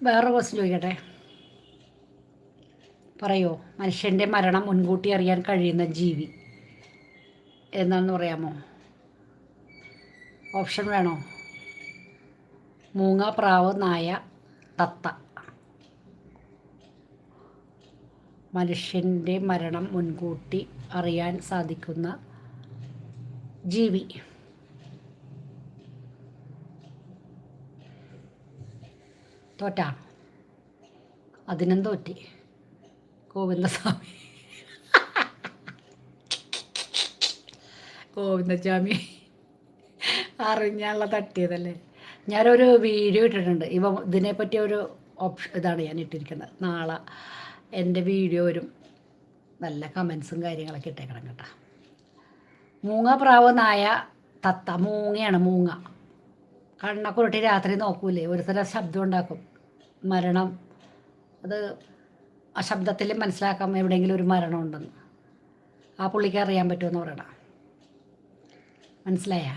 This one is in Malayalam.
വേറെ ക്വസ്റ്റ്യൻ ചോദിക്കട്ടെ. പറയോ, മനുഷ്യൻ്റെ മരണം മുൻകൂട്ടി അറിയാൻ കഴിയുന്ന ജീവി എന്താണെന്ന് പറയാമോ? ഓപ്ഷൻ വേണോ? മൂങ്ങ, പ്രാവ്, നായ, തത്ത. മനുഷ്യൻ്റെ മരണം മുൻകൂട്ടി അറിയാൻ സാധിക്കുന്ന ജീവി. തോറ്റാ? അതിനും തോറ്റി. ഗോവിന്ദസ്വാമി. ഗോവിന്ദസ്വാമി അറിഞ്ഞാലുള്ള തട്ടിയതല്ലേ. ഞാനൊരു വീഡിയോ ഇട്ടിട്ടുണ്ട്. ഇതിനെപ്പറ്റി ഒരു ഇതാണ് ഞാൻ ഇട്ടിരിക്കുന്നത്. നാളെ എൻ്റെ വീഡിയോ വരും. നല്ല കമൻസും കാര്യങ്ങളൊക്കെ ഇട്ടേക്കണം കേട്ടോ. മൂങ്ങ, പ്രാവ്, നായ, തത്ത. മൂങ്ങയാണ് മൂങ്ങ. കണ്ണൊക്കെ ഉരുട്ടി രാത്രി നോക്കൂലേ, ഒരു തരം ശബ്ദം ഉണ്ടാക്കും. മരണം അത് ആ ശബ്ദത്തിൽ മനസ്സിലാക്കാം എവിടെയെങ്കിലും ഒരു മരണം ഉണ്ടെന്ന്. ആ പുള്ളിക്ക് അറിയാൻ പറ്റുമെന്ന് പറയണം. മനസ്സിലായാ?